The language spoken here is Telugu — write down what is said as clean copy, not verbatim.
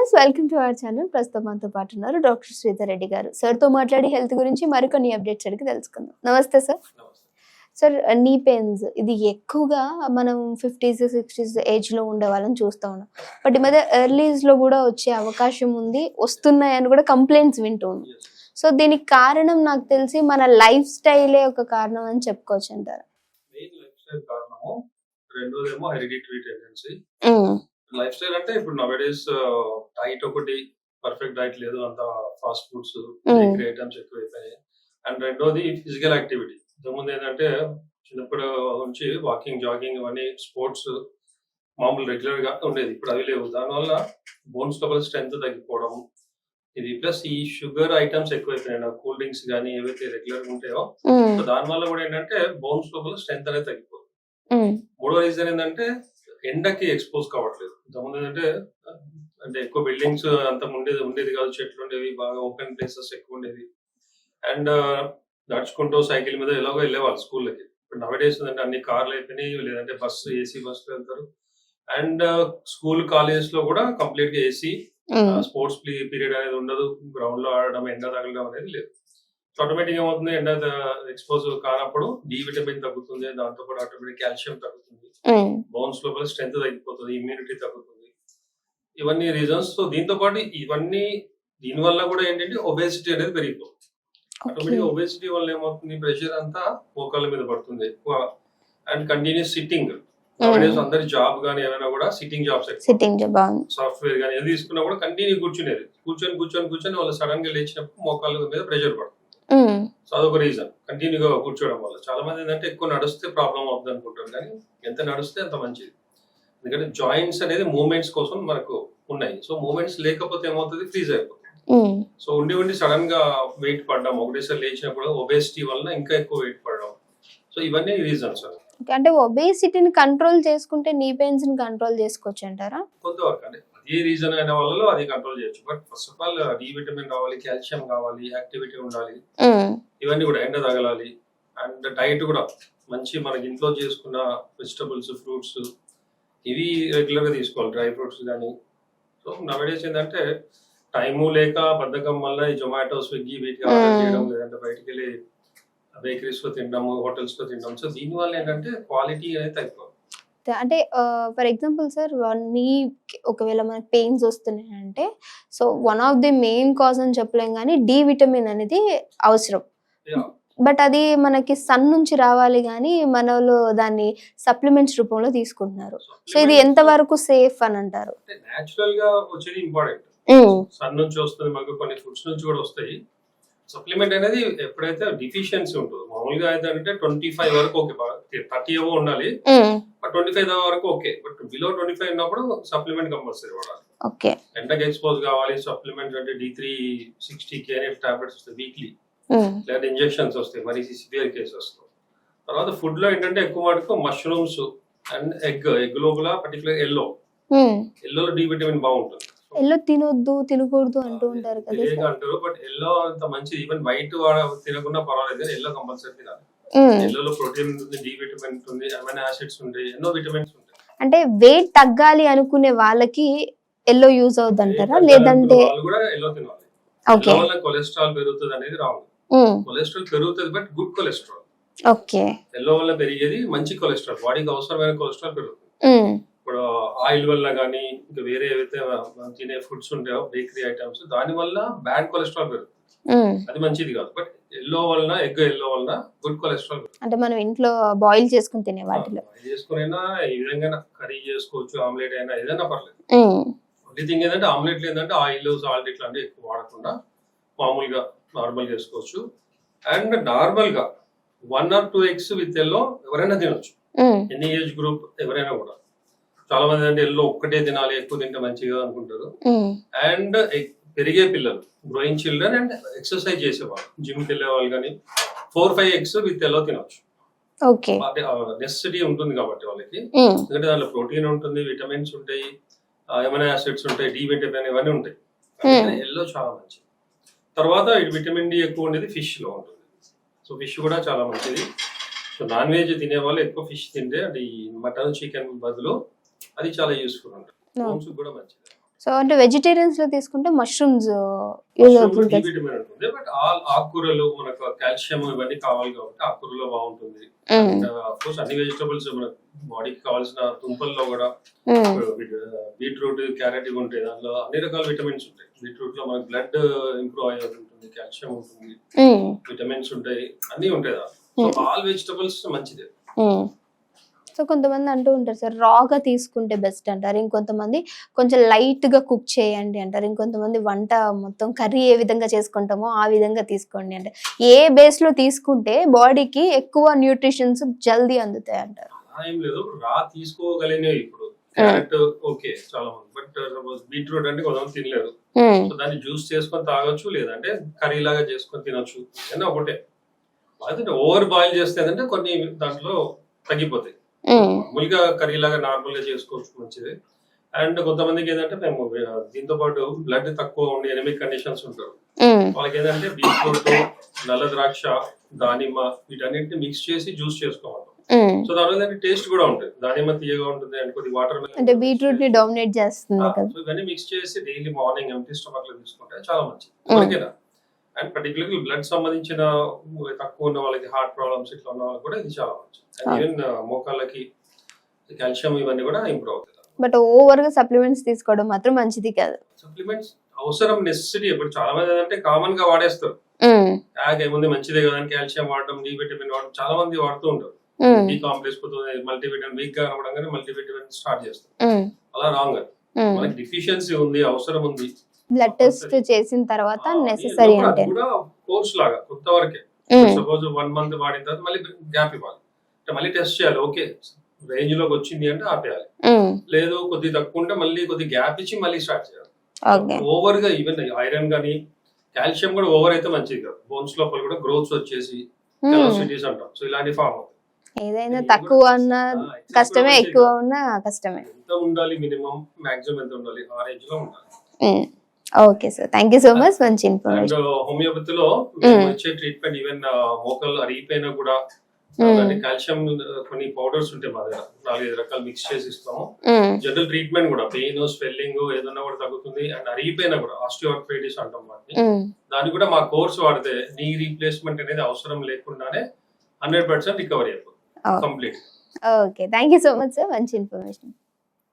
Viewers, welcome to our channel. ప్రస్తుతం మనతో పాటు ఉన్నారు డాక్టర్ శ్రీధర్ రెడ్డి గారు. సార్తో మాట్లాడి హెల్త్ గురించి మరికొన్ని అప్డేట్స్ అడిగి తెలుసుకుందాం. నమస్తే సార్. సార్, నీ పెయిన్స్ ఇది ఎక్కువగా మనం 50s 60s ఏజ్ లో ఉండే వాళ్ళని చూస్తూ ఉన్నాం. బట్ ఈ మధ్య ఎర్లీస్ లో కూడా వచ్చే అవకాశం ఉంది, వస్తున్నాయని కూడా కంప్లైంట్స్ వింటూ ఉన్నాం. సో దీనికి కారణం నాకు తెలిసి మన లైఫ్ స్టైలే ఒక కారణం అని చెప్పుకోవచ్చు అంటారు. రెండోదేమో హెరిడిటరీ టెండెన్సీ. లైఫ్ స్టైల్ అంటే ఇప్పుడు నవడేస్ డైట్ ఒకటి పర్ఫెక్ట్ డైట్ లేదు, అంత ఫాస్ట్ ఫుడ్స్ బేకరీ ఐటమ్స్ ఎక్కువైపోయాయి. అండ్ రెండోది ఫిజికల్ యాక్టివిటీ. ఇంతకుముందు ఏంటంటే చిన్నప్పుడు నుంచి వాకింగ్, జాగింగ్ అవన్నీ స్పోర్ట్స్ మామూలు రెగ్యులర్ గా ఉండేది, ఇప్పుడు అవి లేవు. దానివల్ల బోన్స్ లోపల స్ట్రెంత్ తగ్గిపోవడం ఇది, ప్లస్ ఈ షుగర్ ఐటమ్స్ ఎక్కువైపోయినాయి. కూల్ డ్రింక్స్ కానీ ఏవైతే రెగ్యులర్ గా ఉంటాయో, సో దానివల్ల కూడా ఏంటంటే బోన్స్ లోపల స్ట్రెంత్ అనేది తగ్గిపోతుంది. మూడో రీజన్ ఏంటంటే ఎండకి ఎక్స్పోజ్ కావట్లేదు. ఇంతకుముందు ఏంటంటే అంటే ఎక్కువ బిల్డింగ్స్ అంత ఉండేది కాదు, చెట్లు ఉండేవి, బాగా ఓపెన్ ప్లేసెస్ ఎక్కువ ఉండేది. అండ్ నడుచుకుంటూ సైకిల్ మీద ఎలాగో వెళ్ళేవాళ్ళు స్కూళ్ళకి. ఇప్పుడు నవడేస్ అంటే అన్ని కార్లు అయిపోయినాయి, లేదంటే బస్సు, ఏసీ బస్సులో వెళ్తారు. అండ్ స్కూల్ కాలేజెస్ లో కూడా కంప్లీట్ గా ఏసీ, స్పోర్ట్స్ పీరియడ్ అనేది ఉండదు, గ్రౌండ్ లో ఆడడం, ఎండ తగలడం అనేది లేదు. సో ఆటోమేటిక్ ఏమవుతుంది, ఎండ ఎక్స్పోజ్ కానప్పుడు డి విటమిన్ తగ్గుతుంది, దాంతో పాటు ఆటోమేటిక్ కాల్షియం తగ్గుతుంది, బోన్స్ లోపల స్ట్రెంత్ తగ్గిపోతుంది, ఇమ్యూనిటీ తగ్గుతుంది. ఇవన్నీ రీజన్స్. సో దీంతో పాటు ఇవన్నీ దీనివల్ల కూడా ఏంటంటే ఒబేసిటీ అనేది పెరిగిపోతుంది. ఆటోమేటిక్ ఒబేసిటీ వల్ల ఏమవుతుంది, ప్రెషర్ అంతా మోకాళ్ళ మీద పడుతుంది ఎక్కువ. అండ్ కంటిన్యూస్ సిట్టింగ్, అందరి జాబ్ గానీ ఏమైనా కూడా సిట్టింగ్ జాబ్స్, సాఫ్ట్వేర్ గానీ ఏది తీసుకున్నా కూడా కంటిన్యూ కూర్చునేది, కూర్చొని వాళ్ళు సడన్ గా లేచినప్పుడు మోకాళ్ళ మీద ప్రెషర్ పడుతుంది. సో అదొక రీజన్, కంటిన్యూగా కూర్చోవడం వల్ల. చాలా మంది ఏంటంటే ఎక్కువ నడిస్తే ప్రాబ్లం అవుతుంది అనుకుంటారు, కానీ ఎంత నడిస్తే అంత మంచిది. ఎందుకంటే జాయింట్స్ అనేది మూవ్మెంట్స్ కోసం మనకు ఉన్నాయి. సో మూవ్మెంట్స్ లేకపోతే ఏమవుతుంది, ఫ్రీజ్ అయిపోతుంది. సో ఉండి సడన్ గా వెయిట్ పడడం, ఒకటేసారి లేచినప్పుడు ఒబేసిటీ వల్ల ఇంకా ఎక్కువ వెయిట్ పడడం. సో ఇవన్నీ రీజన్స్. అంటే ఒబేసిటీని కంట్రోల్ చేసుకుంటే నీ పెయిన్స్ ని కంట్రోల్ చేసుకోవచ్చు అంటారా? కొంతవరకు అంటే అదే రీజన్ అయిన వాళ్ళలో అది కంట్రోల్ చేయొచ్చు. But first of all D vitamin కావాలి, కాల్షియం కావాలి, యాక్టివిటీ ఉండాలి, ఇవన్నీ కూడా ఎండ తగలాలి. అండ్ డైట్ కూడా మంచి మనకి ఇంట్లో చేసుకున్న వెజిటబుల్స్, ఫ్రూట్స్ ఇవి రెగ్యులర్ గా తీసుకోవాలి, డ్రై ఫ్రూట్స్ కానీ. సో నవడేస్ ఏంటంటే టైము లేక బద్ధకం వల్ల ఈ జొమాటో, స్విగ్గీ వీటికి ఆర్డర్ చేయడం, లేదంటే బయటికి వెళ్ళి బేకరీస్ లో తినడము, హోటల్స్ లో తినడం. సో దీని వల్ల ఏంటంటే క్వాలిటీ అనేది తగ్గిపోతుంది. అంటే ఫర్ ఎగ్జాంపుల్ సార్, నీ ఒకవేళ మనకి పెయిన్స్ వస్తున్నాయి అంటే, so one of the main cause అని చెప్పలేం, కానీ డి విటమిన్ అనేది అవసరం. బట్ అది మనకి సన్ నుంచి రావాలి, కానీ మనలో దాన్ని సప్లిమెంట్స్ రూపంలో తీసుకుంటున్నారు. సో ఇది ఎంత వరకు సేఫ్ అని అంటారు? నేచురల్ గా వచ్చేది ఇంపార్టెంట్. సన్ నుంచి వస్తుంది, మనకు కొన్ని ఫుడ్స్ నుంచి కూడా వస్తాయి. సప్లిమెంట్ అనేది ఎప్పుడైతే డిఫిషియన్సీ ఉంటుంది, మామూలుగా అయితే 25 వరకు ఓకే, 30 ఏవో ఉండాలి, బట్ 25 వరకు ఓకే. బట్ బిలో 25 ఉన్నప్పుడు సప్లిమెంట్ కంపల్సరీ వాడాలి. ఎండకి ఎక్స్పోజ్ కావాలి. సప్లిమెంట్ అంటే D360 KNF టాబ్లెట్స్ వస్తాయి వీక్లీ, లేదా ఇంజెక్షన్స్ వస్తాయి మరి సివియర్ కేసెస్ లో. తర్వాత ఫుడ్ లో ఏంటంటే ఎక్కువ మటుకు మష్రూమ్స్ అండ్ ఎగ్ లోపల పర్టికులర్ ఎల్లోలో డి విటమిన్ బాగుంటుంది. ఎల్లో తినొద్దు, తినకూడదు అంటూ ఉంటారు కదా అంటారు, బట్ ఎల్లో అంత మంచిది. ఈవెన్ వైట్ తినకుండా పర్వాలేదు, ఎల్లో కంపల్సరీ తినాలి. ఎల్లోలో ప్రోటీన్ ఉంటుంది, డి విటమిన్ ఉంటుంది, అమైనో యాసిడ్స్ ఉంటాయి, ఎన్నో విటమిన్స్ ఉంటాయి. అంటే వెయిట్ తగ్గాలి అనుకునే వాళ్ళకి ఎల్లో యూజ్ అవుతుంది అంటారా, లేదంటే వాళ్ళు కూడా ఎల్లో తినాలి? వల్ల కొలెస్ట్రాల్ పెరుగుతుంది అనేది రాంగ్. కొలెస్ట్రాల్ పెరుగుతుంది, బట్ గుడ్ కొలెస్ట్రాల్. ఎల్లో వల్ల పెరిగేది మంచి కొలెస్ట్రాల్, బాడీకి అవసరమైన కొలెస్ట్రాల్ పెరుగుతుంది. ఇప్పుడు ఆయిల్ వల్ల కానీ ఇంకా వేరే ఏవైతే తినే ఫుడ్స్ ఉంటాయో, బేకరీ ఐటమ్స్, దాని వల్ల బ్యాడ్ కొలెస్ట్రాల్ పెరుగుతుంది, అది మంచిది కాదు. బట్ ఎల్లో వలన, ఎల్లో వలన గుడ్ కొలెస్ట్రాల్. అంటే మనం ఇంట్లో బాయిల్ చేసుకుని తినే వాటిలో చేసుకునైనా ఈ విధంగా కర్రీ చేసుకోవచ్చు, ఆమ్లెట్ అయినా ఏదైనా పర్లేదు. ఓన్లీ థింగ్ ఏంటంటే ఆమ్లెట్లు ఏంటంటే ఆయిల్, సాల్ట్ ఇట్లాంటివి ఎక్కువ వాడకుండా మామూలుగా నార్మల్ చేసుకోవచ్చు. అండ్ నార్మల్ గా 1 or 2 eggs విత్ ఎల్లో ఎవరైనా తినొచ్చు, ఎన్ని ఏజ్ గ్రూప్ ఎవరైనా కూడా. చాలా మంది అంటే ఎల్లో ఒక్కటే తినాలి, ఎక్కువ తింటే మంచిగా అనుకుంటారు. అండ్ పెరిగే పిల్లలు, గ్రోయింగ్ చిల్డ్రన్ అండ్ ఎక్సర్సైజ్ చేసేవాళ్ళు, జిమ్ కి వెళ్ళే వాళ్ళు కానీ 4-5 eggs విత్ ఎల్లో తినవచ్చు. నెసెసిటీ ఉంటుంది కాబట్టి వాళ్ళకి, ఎందుకంటే దాంట్లో ప్రోటీన్ ఉంటుంది, విటమిన్స్ ఉంటాయి, అమైనో యాసిడ్స్ ఉంటాయి, డి విటమిన్ ఇవన్నీ ఉంటాయి. ఎల్లో చాలా మంచిది. తర్వాత విటమిన్ డి ఎక్కువ ఉండేది ఫిష్ లో ఉంటుంది. సో ఫిష్ కూడా చాలా మంచిది. సో నాన్ వెజ్ తినే వాళ్ళు ఎక్కువ ఫిష్ తింటే, అంటే ఈ మటన్, చికెన్ బదులు అది చాలా యూస్ఫుల్ ఉంటుంది, బోన్స్ కూడా మంచిది. సో అంటే వెజిటేరియన్స్ లో తీసుకుంటే మష్రూమ్స్ యూజ్ అవుతుంది కదా. విటమిన్ ఉంటుంది, బట్ ఆల్ ఆకుకూరలు మనకు కాల్షియం ఇవన్నీ కావాలి కాబట్టి ఆకుకూరలో బాగుంటుంది. అండ్ ఆఫ్ కోర్స్ అన్ని వెజిటబుల్స్ మనకు బాడీకి కావాల్సిన దుంపల్లో కూడా బీట్రూట్, క్యారెట్ ఇవి ఉంటాయి. దాంట్లో అన్ని రకాల విటమిన్స్ ఉంటాయి. బీట్రూట్ లో మనకి బ్లడ్ ఇంప్రూవ్ అయ్యేది ఉంటుంది, కాల్షియం ఉంటుంది, విటమిన్స్ ఉంటాయి, అన్ని ఉంటాయి దాంట్లో. సో ఆల్ వెజిటబుల్స్ మంచిదే. సో కొంతమంది అంటూ ఉంటారు సార్ రాగా తీసుకుంటే బెస్ట్ అంటారు, ఇంకొంతమంది కొంచెం లైట్ గా కుక్ చేయండి అంటారు, ఇంకొంతమంది వంట మొత్తం కర్రీ ఏ విధంగా చేసుకుంటామో ఆ విధంగా తీసుకోండి అంటే ఏ బేస్ లో తీసుకుంటే బాడీకి ఎక్కువ న్యూట్రిషన్స్ జల్దీ అందుతాయి అంటారు. ఏం లేదు, రా తీసుకోగలిగినవి ఇప్పుడు క్యారెట్ ఓకే చాలా మంది, బట్ సపోజ్ బీట్రూట్ అంటే కొంతమంది తినలేరు. సో దాన్ని జ్యూస్ చేసుకొని తాగొచ్చు, లేదంటే కర్రీ లాగా చేసుకొని తినొచ్చు, అయినా ఒకటే. అదే ఓవర్ బాయిల్ చేస్తే అంటే కొన్ని దాంట్లో తగ్గిపోతాయి. మామూలుగా కర్రీ లాగా నార్మల్ గా చేసుకోవచ్చు, మంచిది. అండ్ కొంతమందికి ఏంటంటే మేము దీంతో పాటు బ్లడ్ తక్కువ ఉండి ఎనిమిక్ కండిషన్స్ ఉంటారు, వాళ్ళకి ఏంటంటే బీట్రూట్, నల్ల ద్రాక్ష, దానిమ్మ వీటన్నిటిని మిక్స్ చేసి జ్యూస్ చేసుకోవాలి. సో దానివల్ల టేస్ట్ కూడా ఉంటుంది, దానిమ్మ తీయగా ఉంటుంది అండ్ కొద్ది వాటర్ అంటే బీట్రూట్ ని డామినేట్ చేస్తుంది కదా. సో ఇవన్నీ మిక్స్ చేసి డైలీ మార్నింగ్ ఎంటీ స్టమక్ లో తీసుకుంటే చాలా మంచిది ఓకేనా. అండ్ పర్టికులర్లీ బ్లడ్ సంబంధించిన తక్కువ ఉన్న వాళ్ళకి, హార్ట్ ప్రాబ్లమ్స్ ఇట్లా ఉన్న వాళ్ళకి కూడా ఇది చాలా మంచిది. అండ్ ఈవెన్ మోకాళ్ళకి కాల్షియం ఇవన్నీ కూడా ఇంప్రూవ్ అవుతుంది. బట్ ఓవర్ గా సప్లిమెంట్స్ తీసుకోవడం మాత్రం మంచిది కాదు. సప్లిమెంట్స్ అవసరం, నెసెసిటీ. ఇప్పుడు చాలా మంది అంటే కామన్ గా వాడేస్తారు, ఏముంది మంచిదే కదా అని కాల్షియం వాడడం, డి విటమిన్ వాడడం చాలా మంది వాడుతూ ఉంటారు. డి కాంప్లెక్స్ పోతుంది, మల్టీవిటమిన్ వీక్ గా అనగానే మల్టీవిటమిన్ స్టార్ట్ చేస్తారు, అలా రాంగ్. మనకి డిఫిషియన్సీ ఉంది, అవసరం ఉంది, బ్లడ్ టెస్ట్ చేసిన తర్వాత నెసెసరీ అంటే కూడా కోర్స్ లాగా కొంత వరకే. సపోజ్ 1 month వాడిన తర్వాత మళ్ళీ గ్యాప్ ఇవ్వాలి, మళ్ళీ టెస్ట్ చేయాలి. ఓకే రేంజ్ లోకి వచ్చింది అంటే ఆపేయాలి, లేదు కొద్ది తక్కువ ఉంటే మళ్ళీ కొద్ది గ్యాప్ ఇచ్చి మళ్ళీ స్టార్ట్ చేయాలి. ఓవర్ గా ఈవెన్ ఐరన్ గానీ కాల్షియం కూడా ఓవర్ అయితే మంచిది కాదు. బోన్స్ లోపల కూడా గ్రోత్స్ వచ్చేసి కెలోసిటీస్ అంటాం, సో ఇలాంటి ఫామ్ అవుతాయి. ఏదైనా తక్కువ ఉన్నా కష్టమే, ఎక్కువ ఉన్నా కష్టమే. ఎంత ఉండాలి, మినిమం మాక్సిమం ఎంత ఉండాలి, ఆ రేంజ్ లో ఉండాలి. Okay sir, thank you so much, మంచి ఇన్ఫర్మేషన్. హోమియోపతిలో వచ్చే ట్రీట్మెంట్ ఈవెన్ మోకాలు అరిగిపోయినా కూడా కాల్షియం కొన్ని పౌడర్స్ ఉంటాయి మా దగ్గర, 4-5 రకాలు మిక్స్ చేసి ఇస్తాము. జనరల్ ట్రీట్మెంట్ కూడా పెయిన్, స్వెల్లింగ్ ఏదన్నా కూడా తగ్గుతుంది. అండ్ అరిగిపోయినా కూడా ఆస్టియోఆర్థరైటిస్ అంటాం వాటిని, దానికి కూడా మా కోర్స్ వాడితే నీ రీప్లేస్మెంట్ అనేది అవసరం లేకుండానే 100% రికవరీ అయిపోతుంది complete. Okay, thank you so much sir, మంచి ఇన్ఫర్మేషన్.